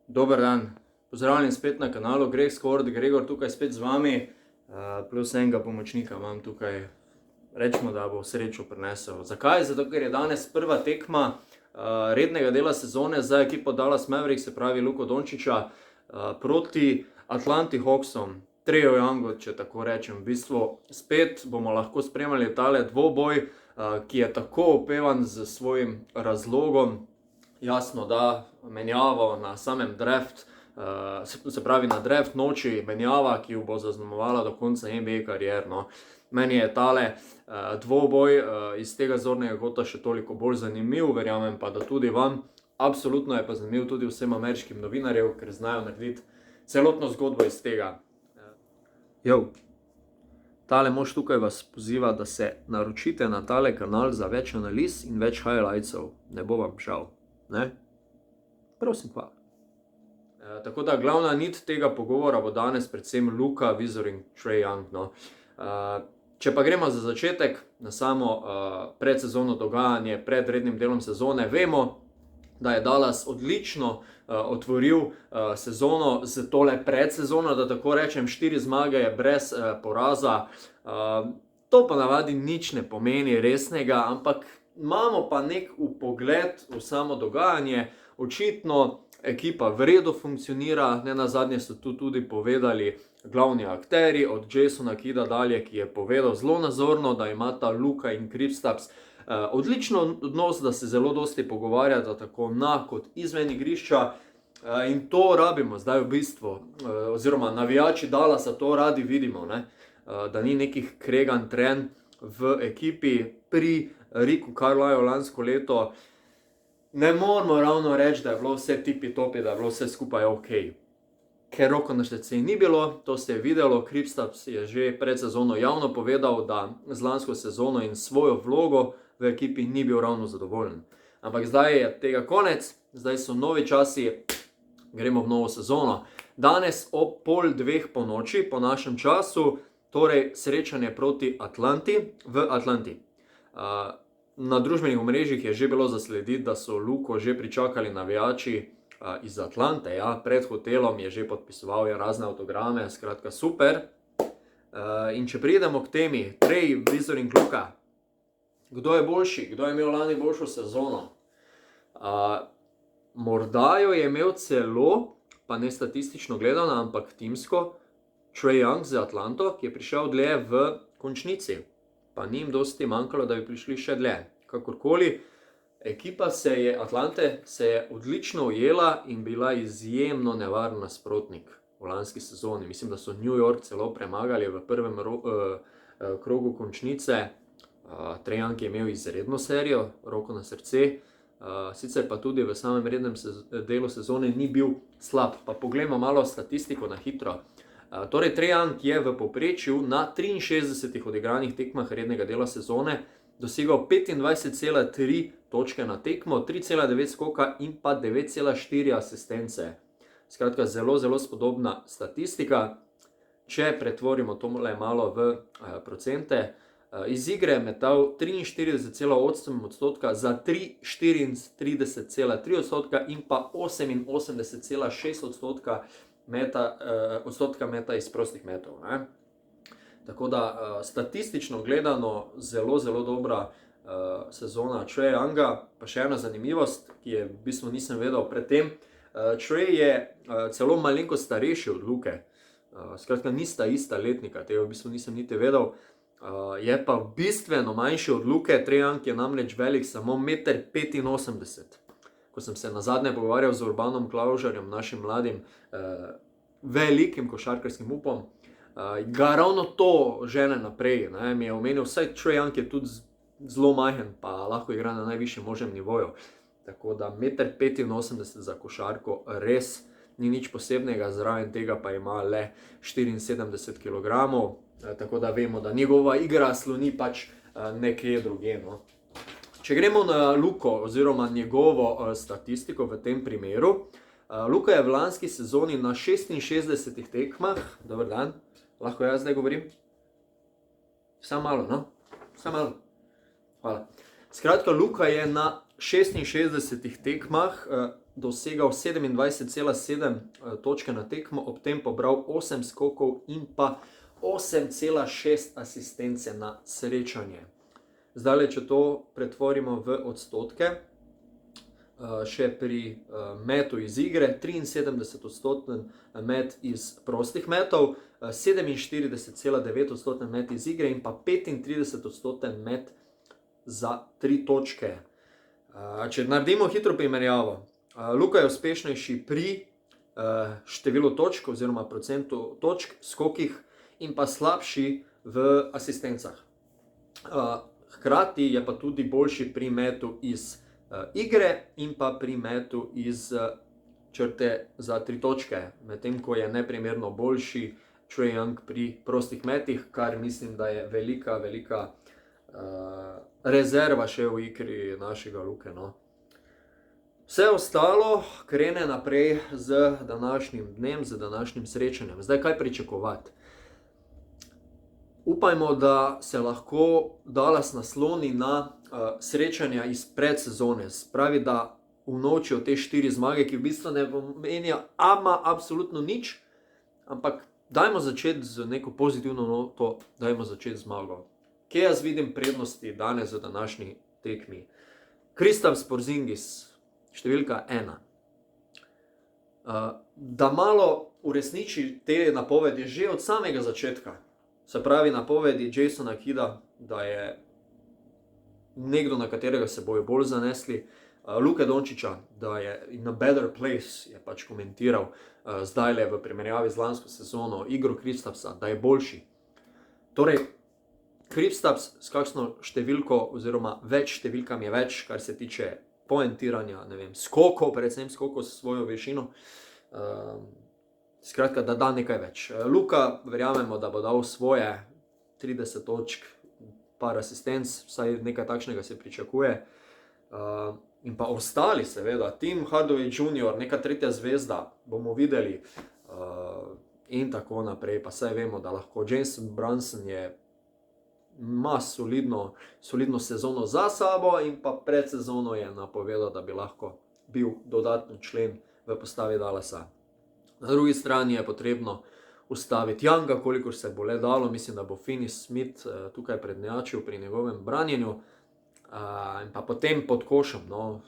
Dober dan, pozdravljen spet na kanalu Greg Skord, Gregor tukaj spet z vami, plus enega pomočnika imam tukaj, rečemo, da bo srečo prinesel. Zakaj? Zato, ker je danes prva tekma rednega dela sezone za ekipo Dallas Mavericks, se pravi Luko Dončića, proti Atlanti Hawksom, Traeju Youngu, če tako rečem. V bistvu spet bomo lahko spremljali tale dvoboj, ki je tako opevan z svojim razlogom. Jasno, da menjavo na samem draft, se pravi na draft noči, menjava, ki jo bo zaznamovala do konca NBA karier. Meni je tale dvoboj iz tega zornega kota še toliko bolj zanimiv, verjamem pa, da tudi vam. Absolutno je pa zanimiv tudi vsem ameriškim novinarjev, ker znajo narediti celotno zgodbo iz tega. Tale mož tukaj vas poziva, da se naročite na tale kanal za več analiz in več highlightsov. Ne bo vam žal. Ne? Prosim, hvala. Tako da glavna nit tega pogovora bo danes predvsem Luka vizoring Trae Young. Če pa gremo za začetek na samo predsezono dogajanje, pred rednim delom sezone, vemo, da je Dallas odlično otvoril sezono z tole predsezono, da tako rečem, 4 zmage brez poraza. To pa navadi nič ne pomeni resnega, ampak imamo pa nek vpogled v samo dogajanje. Očitno ekipa v redu funkcionira, ne nazadnje so tu tudi povedali glavni akteri, od Jasona Kida dalje, ki je povedal zelo nazorno, da imata Luka in Kristaps odlično odnos, da se zelo dosti pogovarjata tako na kot izven igrišča, in to rabimo zdaj v bistvu, oziroma navijači Dallasa to radi vidimo, ne? Da ni nekih kregan trenj v ekipi. Pri Ricku Carlisle lansko leto ne moramo ravno reči, da je bilo vse tipi topi, da je bilo vse skupaj ok. Ker roko na srce ni bilo, to se je videlo. Kristaps je že pred sezono javno povedal, da z lansko sezono in svojo vlogo v ekipi ni bil ravno zadovoljen. Ampak zdaj je tega konec, zdaj so novi časi, gremo v novo sezono. Danes ob 1:30 po noči, po našem času, torej srečanje proti Atlanti v Atlanti. Na družbenih omrežjih je že bilo zaslediti, da so Luko že pričakali navijači iz Atlante. Pred hotelom je že podpisoval razne avtograme, skratka super. In če pridemo k temi, Trae vizoring Luka, kdo je boljši, kdo je imel lani boljšo sezono? Morda jo je imel celo, pa ne statistično gledano, ampak timsko, Trae Young z Atlanto, ki je prišel dlje v končnici. Pa ni jim dosti manjkalo, da bi prišli še dlje. Kakorkoli, ekipa Atlante se je odlično ujela in bila izjemno nevaren nasprotnik v lanski sezoni. Mislim, da so New York celo premagali v prvem krogu končnice. Trae Young je imel izredno serijo, roko na srce. Sicer pa tudi v samem rednem delu sezone ni bil slab. Pa poglejmo malo statistiko na hitro. Torej, Trae Young je v povprečju na 63 odigranih tekmah rednega dela sezone dosegal 25,3 točke na tekmo, 3,9 skoka in pa 9,4 asistence. Skratka, zelo, zelo spodobna statistika. Če pretvorimo to malo v procente, iz igre je metal 43,8 odstotka za 34,3 odstotka in pa 88,6 odstotka meta iz prostih metov. Tako da statistično gledano zelo, zelo dobra sezona Trae Younga. Pa še ena zanimivost, ki je v bistvu nisem vedel predtem. Trae je celo malenkost starejši od Luke. Skratka, nista ista letnika, tega v bistvu nisem niti vedel. Je pa bistveno manjši od Luke. Trae Young je namreč velik samo 1,85 m. Ko sem se nazadnje pogovarjal z Urbanom Klaužarjem, našim mladim velikim košarkarskim upom, ga ravno to žene naprej. Mi je omenil, vsaj Trae Young je tudi zelo majhen, pa lahko igra na najvišjem možnem nivoju. Tako da 1,85 m za košarko res ni nič posebnega, zraven tega pa ima le 74 kg. Tako da vemo, da njegova igra sloni pač nekje drugje. Če gremo na Luko oziroma njegovo statistiko v tem primeru, Luka je v lanski sezoni na 66 tekmah, dober dan, lahko jaz zdaj govorim? Samo malo, Samo malo. Hvala. Skratka, Luka je na 66 tekmah dosegal 27,7 točke na tekmo, ob tem pobral 8 skokov in pa 8,6 asistence na srečanje. Zdaj, če to pretvorimo v odstotke, še pri metu iz igre, 73% met iz prostih metov, 47,9% met iz igre in pa 35% met za 3 točke. Če naredimo hitro primerjavo, Luka je uspešnejši pri številu točk oziroma procentu točk, skokih in pa slabši v asistencah. Hkrati je pa tudi boljši pri metu iz igre in pa pri metu iz črte za 3 točke, medtem ko je neprimerno boljši Trae Young pri prostih metih, kar mislim, da je velika rezerva še v igri našega Luke, no. Vse ostalo krene naprej z današnjim dnem, z današnjim srečanjem. Zdaj, kaj pričakovati? Upajmo, da se lahko Dallas nasloni na srečanja iz predsezone. Spravi, da unovčijo te 4 zmage, ki v bistvu ne pomenijo absolutno nič, ampak dajmo začeti z neko pozitivno noto, dajmo začeti zmago. Kje jaz vidim prednosti danes v današnji tekmi? Kristaps Porzingis, številka 1. Da malo uresniči te napovedi že od samega začetka. Se pravi, napovedi Jasona Kidda, da je nekdo, na katerega se bojo bolj zanesli. Luke Dončića, da je in a better place, je pač komentiral zdajle v primerjavi z lansko sezono igro Kristapsa, da je boljši. Torej, Kristaps s kakšno številko oziroma več številkami je več, kar se tiče poentiranja, ne vem, skokov, predvsem skokov s svojo višino. Skratka, da da nekaj več. Luka, verjamemo, da bo dal svoje 30 točk, par asistenc, vsaj nekaj takšnega se pričakuje. In pa ostali seveda, Tim Hardaway Jr., neka tretja zvezda, bomo videli in tako naprej. Pa saj vemo, da lahko James Brunson ima solidno sezono za sabo in pa pred sezono je napovedal, da bi lahko bil dodatni člen v postavi Dallasa. Na drugi strani je potrebno ustaviti Younga, kolikor se bo le dalo. Mislim, da bo Finney Smith tukaj prednjačil pri njegovem branjenju. In pa potem pod košem, no,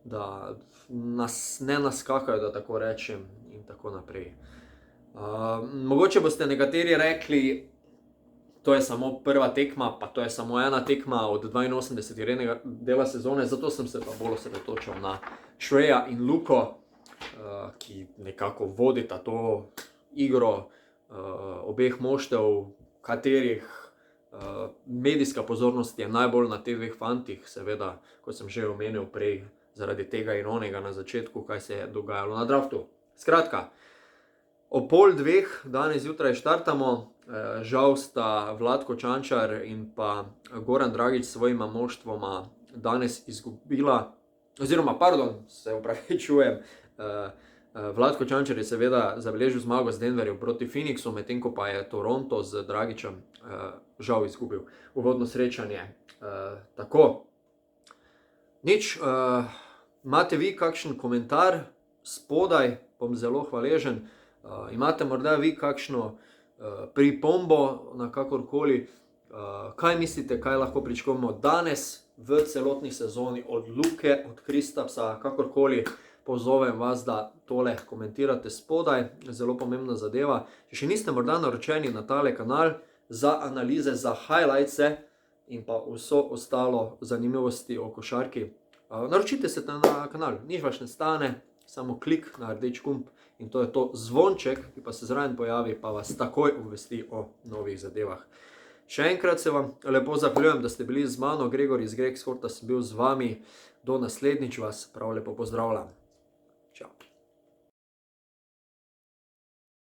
da nas ne naskakajo, da tako rečem, in tako naprej. Mogoče boste nekateri rekli, to je samo prva tekma, pa to je samo ena tekma od 82 rednega dela sezone, zato sem se pa bolj osredotočil na Traeja in Luko, ki nekako vodita to igro obeh moštev, katerih medijska pozornost je najbolj na teh dveh fantih, seveda, kot sem že omenil prej, zaradi tega in onega na začetku, kaj se je dogajalo na draftu. Skratka, ob 1:30 danes zjutraj štartamo, žal sta Vlatko Čančar in pa Goran Dragić s svojima moštvoma danes izgubila, oziroma, se opravičujem, Vlatko Čančar je seveda zabeležil zmago z Denverjem proti Phoenixu, medtem ko pa je Toronto z Dragićem žal izgubil uvodno srečanje. Tako, nič, imate vi kakšen komentar spodaj, bom zelo hvaležen. Imate morda vi kakšno pripombo na kakorkoli, kaj mislite, kaj lahko pričakujemo danes v celotni sezoni od Luke, od Kristapsa, kakorkoli. Pozovem vas, da tole komentirate spodaj, zelo pomembna zadeva. Če še niste morda naročeni na tale kanal za analize, za highlightse in pa vso ostalo zanimivosti o košarki, naročite se na kanal, nič vas ne stane, samo klik na rdeč gumb in to je to, zvonček, ki pa se zraven pojavi, pa vas takoj obvesti o novih zadevah. Še enkrat se vam lepo zahvaljujem, da ste bili z mano, Gregor iz Greg Sporta sem bil z vami, do naslednjič vas prav lepo pozdravljam. Čau.